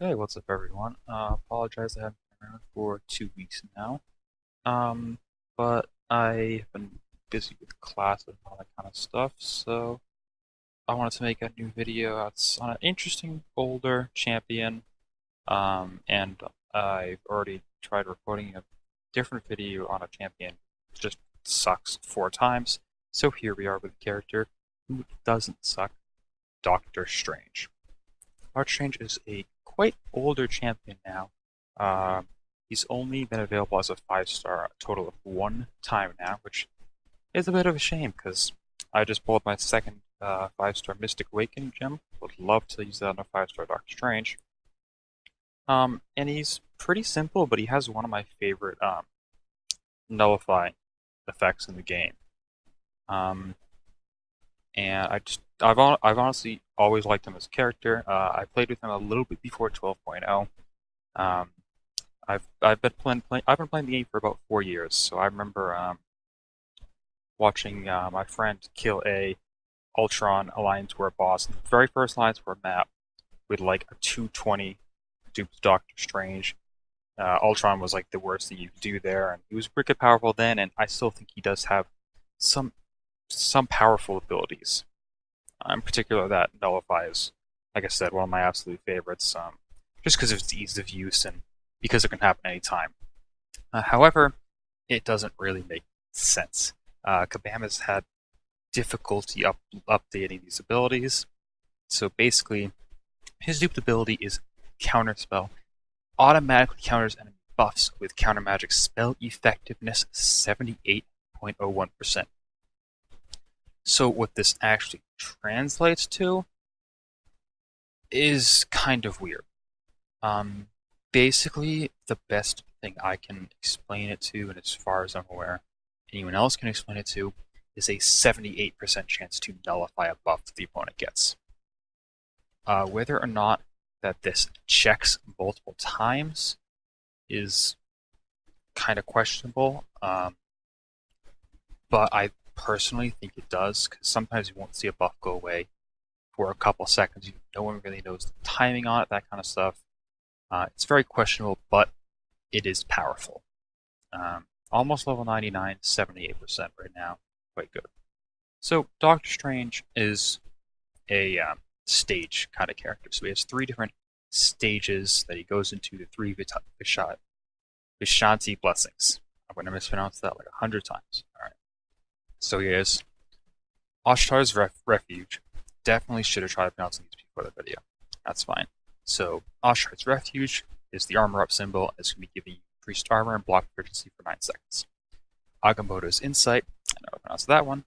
Hey, what's up, everyone? Apologize, I haven't been around for 2 weeks now. But I've been busy with classes and all that kind of stuff, so I wanted to make a new video. It's on an interesting older champion, and I've already tried recording a different video on a champion. It just sucks 4 times. So here we are with a character who doesn't suck, Doctor Strange. Doctor Strange is a quite older champion now. He's only been available as a 5-star a total of 1 time now, which is a bit of a shame because I just pulled my second 5-star Mystic Awakening gem. Would love to use that on a 5-star Doctor Strange. And he's pretty simple, but he has one of my favorite nullifying effects in the game. And I've honestly always liked him as a character. I played with him a little bit before 12.0. I've been playing the game for about 4 years, so I remember watching my friend kill a Ultron Alliance War boss. In the very first Alliance War map with like a 220 duped Doctor Strange. Ultron was like the worst thing you could do there, and he was wicked powerful then, and I still think he does have some powerful abilities. In particular, that nullifies, like I said, one of my absolute favorites, just because of its ease of use and because it can happen anytime. However, it doesn't really make sense. Kabam has had difficulty updating these abilities, so basically, his duped ability is Counterspell. Automatically counters enemy buffs with counter magic spell effectiveness 78.01%. So what this actually translates to is kind of weird. Basically, the best thing I can explain it to, and as far as I'm aware, anyone else can explain it to, is a 78% chance to nullify a buff that the opponent gets. Whether or not that this checks multiple times is kind of questionable, but I personally think it does, because sometimes you won't see a buff go away for a couple seconds. No one really knows the timing on it, that kind of stuff. It's very questionable, but it is powerful. Almost level 99, 78% right now. Quite good. So Doctor Strange is a stage kind of character. So he has 3 different stages that he goes into, the 3 Vishanti blessings. I'm going to mispronounce that like 100 times. All right. So he has Ashtar's Refuge. Definitely should have tried pronouncing these before the video. That's fine. So Ashtar's Refuge is the armor up symbol. It's going to be giving you increased armor and block efficiency for 9 seconds. Agamotto's Insight, I know how to pronounce that one,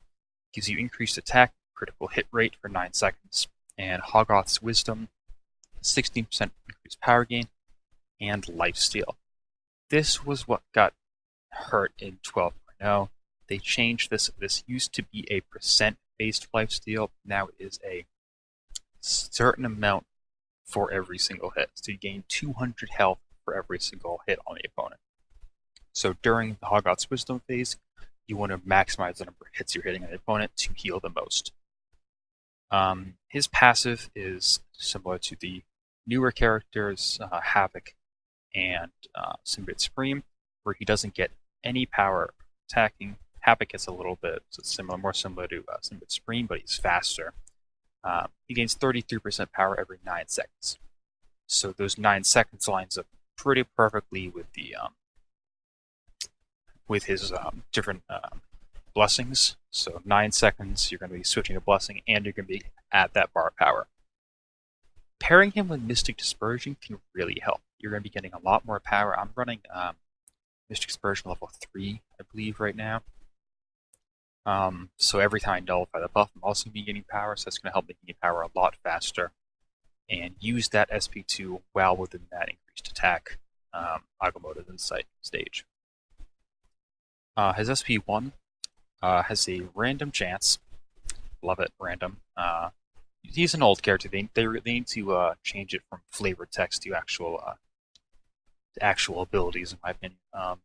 gives you increased attack, critical hit rate for 9 seconds. And Hoggoth's Wisdom, 16% increased power gain, and lifesteal. This was what got hurt in 12.0. They changed this. This used to be a percent-based lifesteal. Now it is a certain amount for every single hit. So you gain 200 health for every single hit on the opponent. So during the Hoggoth's Wisdom phase, you want to maximize the number of hits you're hitting on the opponent to heal the most. His passive is similar to the newer characters, Havoc and Symbiote Supreme, where he doesn't get any power attacking. Havoc gets a little bit, so it's more similar to Symbiote Supreme, but he's faster. He gains 33% power every 9 seconds. So those 9 seconds lines up pretty perfectly with the with his different blessings. So 9 seconds, you're going to be switching to blessing, and you're going to be at that bar of power. Pairing him with Mystic Dispersion can really help. You're going to be getting a lot more power. I'm running Mystic Dispersion level 3, I believe, right now. So every time I nullify the buff, I'm also going to be getting power, so that's going to help me get power a lot faster. And use that SP2 well within that increased attack Agamotto's Insight stage. His SP1 has a random chance. Love it, random. He's an old character. They need to change it from flavored text to actual abilities, in my opinion.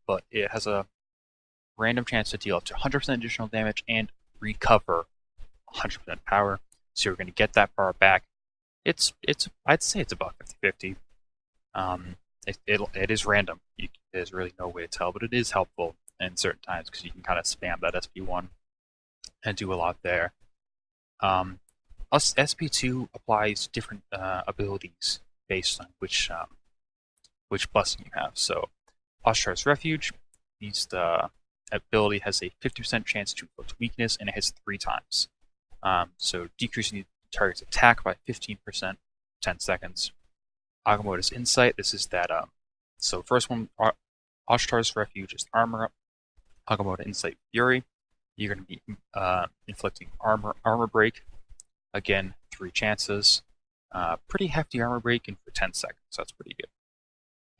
But it has a random chance to deal up to 100% additional damage and recover 100% power. So you're going to get that power back. I'd say it's about 50-50. It is random. There's really no way to tell, but it is helpful in certain times because you can kind of spam that SP1 and do a lot there. SP2 applies different abilities based on which blessing you have. So, Oshtar's Refuge, the ability has a 50% chance to inflict weakness, and it hits 3 times. So decreasing the target's attack by 15%, 10 seconds. Agamotto's Insight, this is that, so first one, Oshtar's Refuge is armor up. Agamotto Insight Fury, you're going to be inflicting armor break. Again, 3 chances. Pretty hefty armor break in for 10 seconds, so that's pretty good.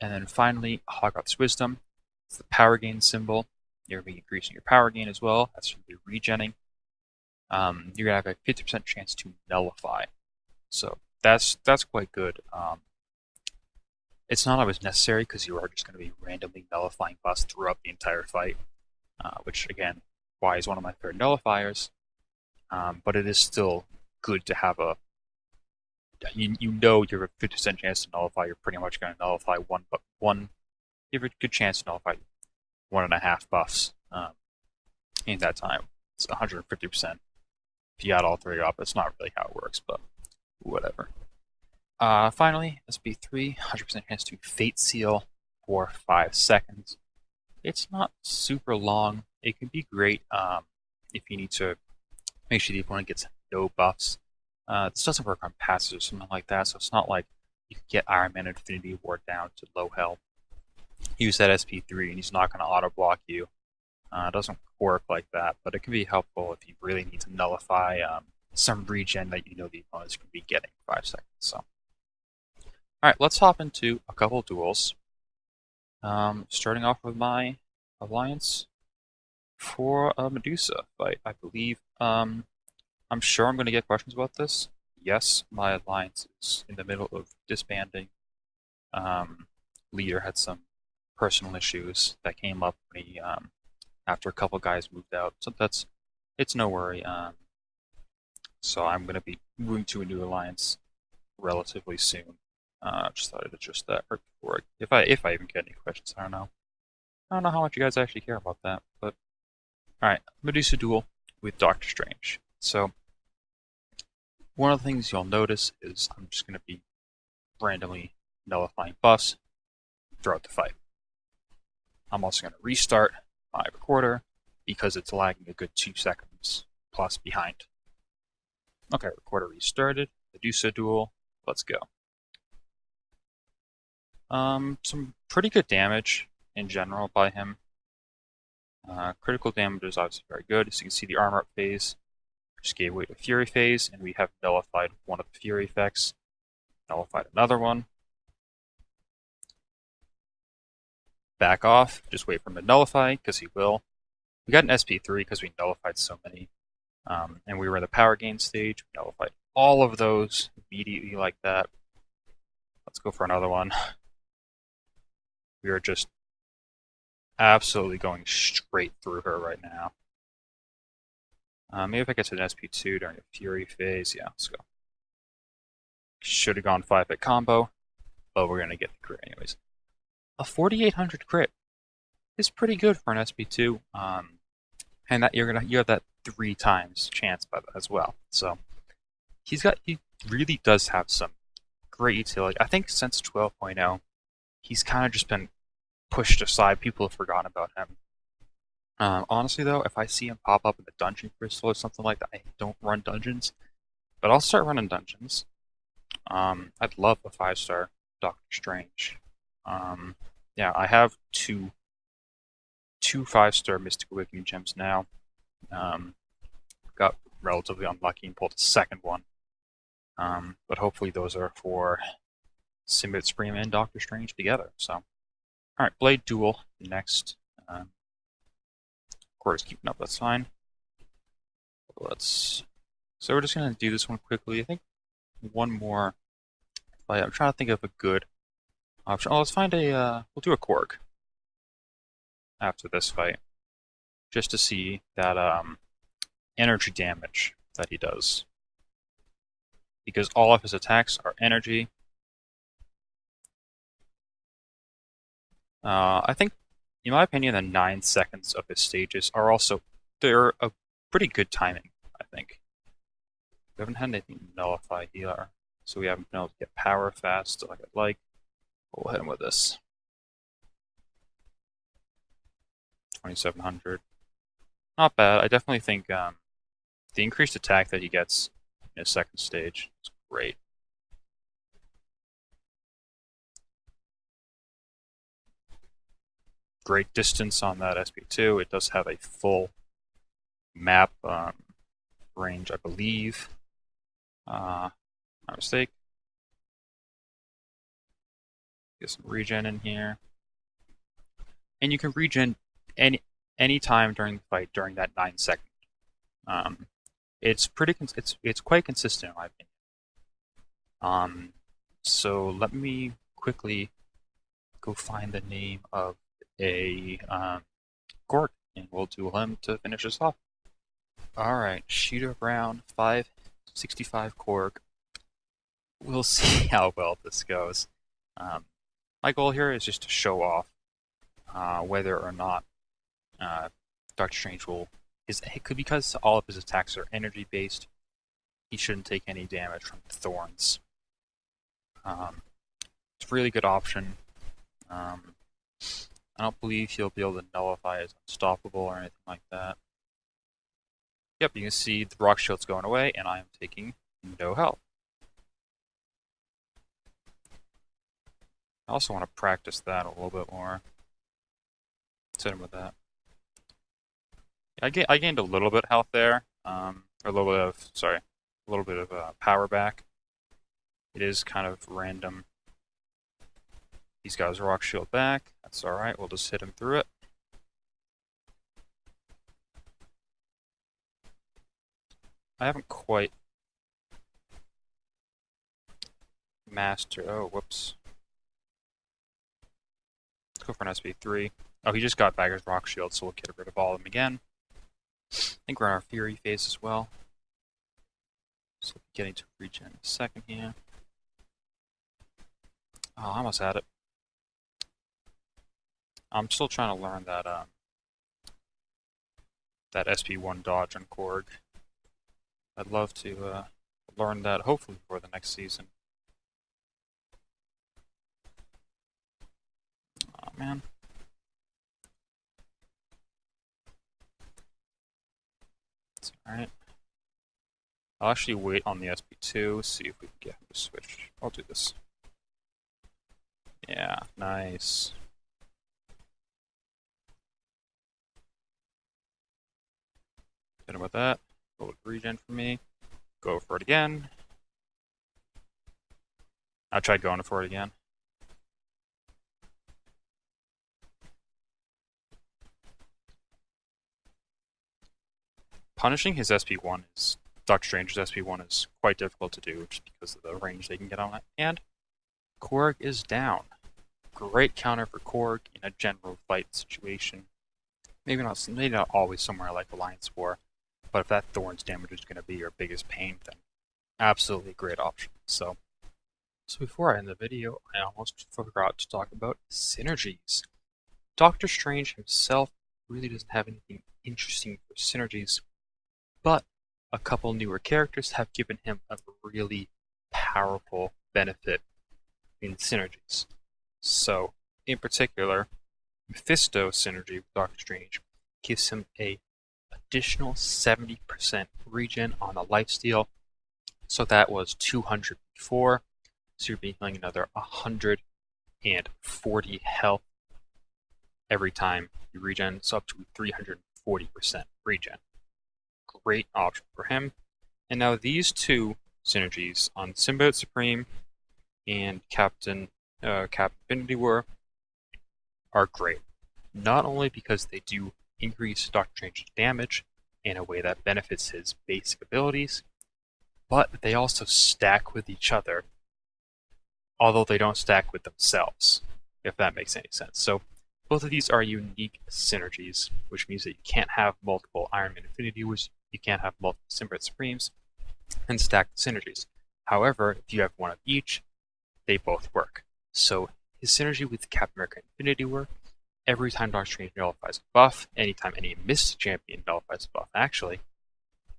And then finally, Hoggoth's Wisdom. It's the power gain symbol. You're going to be increasing your power gain as well. That's from the regenning. You're going to have a 50% chance to nullify. So that's quite good. It's not always necessary because you are just going to be randomly nullifying buffs throughout the entire fight, which again, why is one of my favorite nullifiers. But it is still good to have a. You know you have a 50% chance to nullify. You're pretty much going to nullify one. You have a good chance to nullify 1.5 buffs in that time. It's 150%. If you add all 3 up, it's not really how it works, but whatever. Finally, SP3, 100% chance to Fate Seal for 5 seconds. It's not super long. It can be great if you need to make sure the opponent gets no buffs. This doesn't work on passes or something like that, so it's not like you can get Iron Man Infinity Ward down to low health. Use that SP3 and he's not going to auto block you. It doesn't work like that, but it can be helpful if you really need to nullify some regen that you know the opponent's going to be getting in 5 seconds. So, alright, let's hop into a couple duels. Starting off with my alliance for a Medusa fight, I believe. I'm sure I'm going to get questions about this. Yes, my alliance is in the middle of disbanding. Leader had some personal issues that came up when he, after a couple guys moved out. So it's no worry. So I'm going to be moving to a new alliance relatively soon. Just thought I'd address that before, if I even get any questions. I don't know how much you guys actually care about that. But all right, Medusa duel with Doctor Strange. So one of the things you'll notice is I'm just going to be randomly nullifying buffs throughout the fight. I'm also going to restart my recorder because it's lagging a good 2 seconds plus behind. Okay, recorder restarted. Medusa duel. Let's go. Some pretty good damage in general by him. Critical damage is obviously very good. As you can see, the armor up phase just gave way to Fury phase, and we have nullified one of the Fury effects. Nullified another one. Back off. Just wait for him to nullify, because he will. We got an SP3 because we nullified so many. And we were in the power gain stage. We nullified all of those immediately like that. Let's go for another one. We are just absolutely going straight through her right now. Maybe if I get to an SP2 during a Fury phase, yeah, let's go. Should have gone 5-hit combo, but we're going to get the crit anyways. A 4,800 crit is pretty good for an SP2, and that you have that 3 times chance by that as well. So he really does have some great utility. I think since 12.0, he's kind of just been pushed aside. People have forgotten about him. Honestly, though, if I see him pop up in the dungeon crystal or something like that, I don't run dungeons, but I'll start running dungeons. I'd love a 5-star Doctor Strange. Yeah, I have two 5-star Mystic Awakening gems now. Got relatively unlucky and pulled a second one. But hopefully those are for Symbiote Supreme and Doctor Strange together. So, alright, Blade Duel next. Quarter's keeping up, that's fine. So we're just going to do this one quickly. I think one more. I'm trying to think of a good option. Oh, let's find we'll do a Korg after this fight. Just to see that energy damage that he does. Because all of his attacks are energy. I think, in my opinion, the 9 seconds of his stages are also they're a pretty good timing. I think we haven't had anything nullify healer, so we haven't been able to get power fast like I'd like. We'll hit him with this 2700. Not bad. I definitely think the increased attack that he gets in his second stage is great. Great distance on that SP2. It does have a full map range, I believe. My mistake. Get some regen in here, and you can regen any time during the fight during that 9 second. It's pretty. It's quite consistent in my opinion. So let me quickly go find the name of a Gork, and we'll duel him to finish us off. Alright, shooter round 565 Korg. We'll see how well this goes. My goal here is just to show off whether or not Doctor Strange will. Because all of his attacks are energy based, he shouldn't take any damage from thorns. It's a really good option. I don't believe he'll be able to nullify as unstoppable or anything like that. Yep, you can see the rock shield's going away, and I am taking no health. I also want to practice that a little bit more. Let's hit him with that. I gained a little bit of health there, or a little bit of power back. It is kind of random. These guys rock shield back. That's alright, we'll just hit him through it. I haven't quite mastered. Oh, whoops. Let's go for an SP3. Oh, he just got Bagger's rock shield, so we'll get rid of all of them again. I think we're in our Fury phase as well. So getting to regen in a second here. Oh, I almost had it. I'm still trying to learn that that SP1 dodge on Korg. I'd love to learn that hopefully for the next season. Oh man. It's alright. I'll actually wait on the SP2, see if we can get him to switch. I'll do this. Yeah, nice. Hit him with that. Go regen for me. Go for it again. I tried going for it again. Punishing his SP1 is Doctor Strange's SP1 is quite difficult to do just because of the range they can get on it. And Korg is down. Great counter for Korg in a general fight situation. Maybe not always somewhere like Alliance War, but if that Thorns damage is going to be your biggest pain, then absolutely a great option. So before I end the video, I almost forgot to talk about Synergies. Doctor Strange himself really doesn't have anything interesting for Synergies, but a couple newer characters have given him a really powerful benefit in Synergies. So, in particular, Mephisto synergy with Doctor Strange gives him a additional 70% regen on the lifesteal. So that was 200 before. So you're being healing another 140 health every time you regen. So up to 340% regen. Great option for him. And now these two synergies on Symbiote Supreme and Captain Infinity War are great. Not only because they do increase Doctor Strange's damage in a way that benefits his basic abilities, but they also stack with each other, although they don't stack with themselves, if that makes any sense. So both of these are unique synergies, which means that you can't have multiple Iron Man Infinity Wars, you can't have multiple Symbiote Supremes, and stack synergies. However, if you have one of each, they both work. So his synergy with Captain America Infinity War, every time Doctor Strange nullifies a buff, anytime any missed champion nullifies a buff, actually,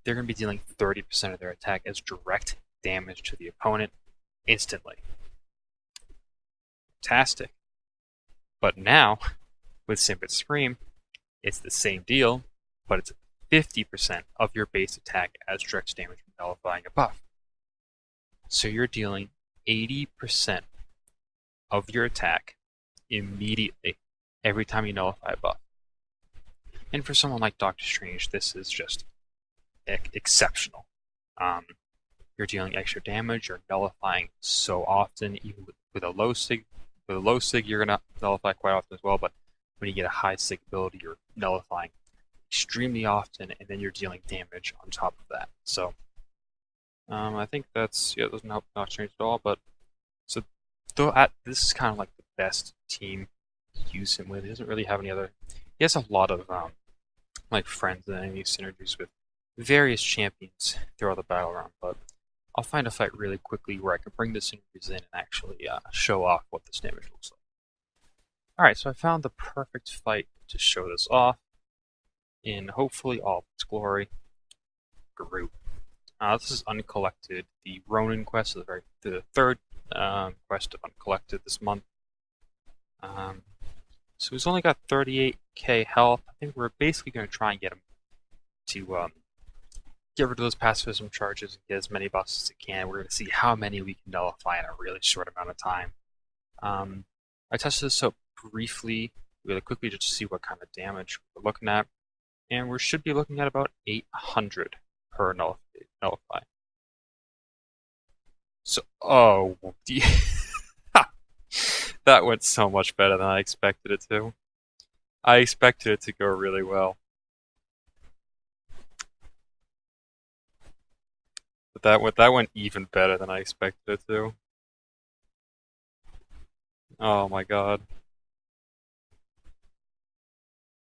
they're going to be dealing 30% of their attack as direct damage to the opponent instantly. Fantastic. But now, with Symbiote Scream, it's the same deal, but it's 50% of your base attack as direct damage from nullifying a buff. So you're dealing 80% of your attack immediately every time you nullify a buff. And for someone like Doctor Strange, this is just exceptional. You're dealing extra damage, you're nullifying so often, even with a low sig. With a low sig, you're going to nullify quite often as well, but when you get a high sig ability, you're nullifying extremely often, and then you're dealing damage on top of that. So, I think that's, yeah, it doesn't help not change at all, but, so, this is kind of like the best team to use him with. He doesn't really have any other, he has a lot of, like, friends and enemy synergies with various champions throughout the battle round, but I'll find a fight really quickly where I can bring the synergies in and actually show off what this damage looks like. Alright, so I found the perfect fight to show this off in hopefully all of its glory. Groot. This is Uncollected, the Ronin quest, the third quest of Uncollected this month. So he's only got 38k health. I think we're basically going to try and get him to get rid of those pacifism charges and get as many buffs as we can. We're going to see how many we can nullify in a really short amount of time. I tested this out briefly, really quickly, just to see what kind of damage we're looking at. And we should be looking at about 800 per nullify. So, oh, that went so much better than I expected it to. I expected it to go really well. But that went even better than I expected it to. Oh my god.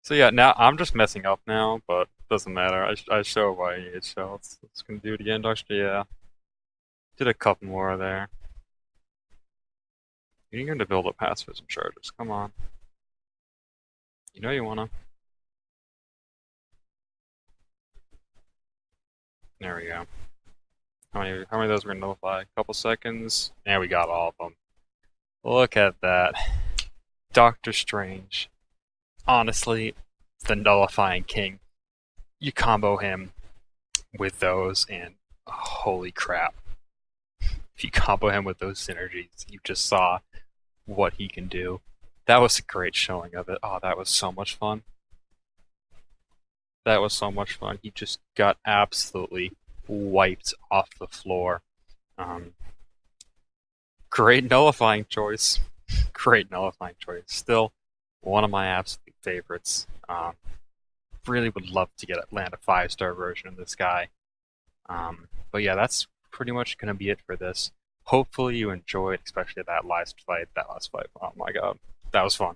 So yeah, now I'm just messing up now, but doesn't matter. I show why I need it, so let's gonna do it again, Doctor. Yeah. Did a couple more there. You're going to build up pacifism charges. Come on. You know you wanna. There we go. How many of those we're gonna nullify? A couple seconds. And we got all of them. Look at that. Doctor Strange. Honestly, the nullifying king. You combo him with those and holy crap. If you combo him with those synergies, you just saw what he can do. That was a great showing of it. Oh, that was so much fun. That was so much fun. He just got absolutely wiped off the floor. Great nullifying choice. Great nullifying choice. Still one of my absolute favorites. Really would love to land a 5-star version of this guy. But yeah, that's pretty much going to be it for this. Hopefully you enjoyed, especially that last fight. Oh my god. That was fun.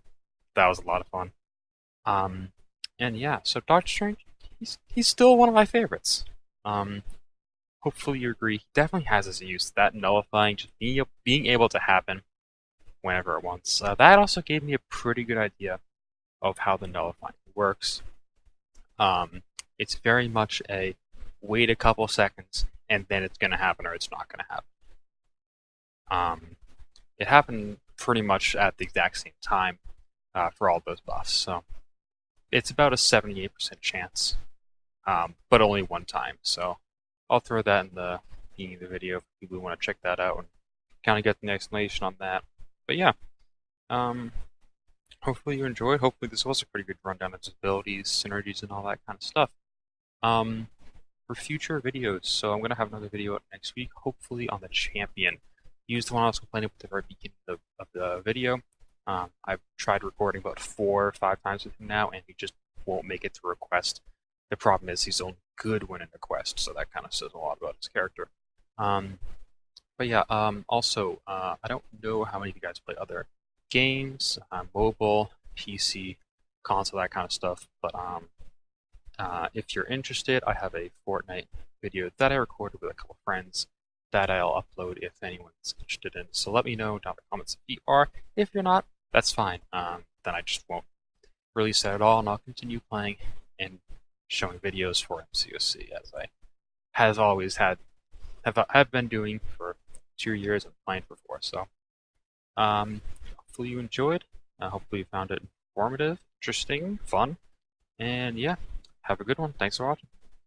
That was a lot of fun. And yeah, so Doctor Strange, he's still one of my favorites. Hopefully you agree. He definitely has his use. That nullifying, just being able to happen whenever it wants. That also gave me a pretty good idea of how the nullifying works. It's very much a wait a couple seconds and then it's going to happen or it's not going to happen. It happened pretty much at the exact same time for all those buffs, so it's about a 78% chance, but only one time. So I'll throw that in the beginning of the video if people want to check that out and kind of get an explanation on that. But yeah, hopefully you enjoyed. Hopefully this was a pretty good rundown of his abilities, synergies, and all that kind of stuff. For future videos, so I'm going to have another video out next week, hopefully on the champion. Use the one I was complaining with at the very beginning of the video. I've tried recording about 4 or 5 times with him now, and he just won't make it to request. The problem is he's only good when in a quest, so that kind of says a lot about his character. But yeah, also, I don't know how many of you guys play other games, mobile, PC, console, that kind of stuff, but if you're interested, I have a Fortnite video that I recorded with a couple friends. that I'll upload if anyone's interested in. So let me know down in the comments if you are. If you're not, that's fine. Then I just won't release that at all, and I'll continue playing and showing videos for MCOC as I has always have been doing for 2 years and playing for 4. So hopefully you enjoyed. Hopefully you found it informative, interesting, fun, and yeah, have a good one. Thanks for watching.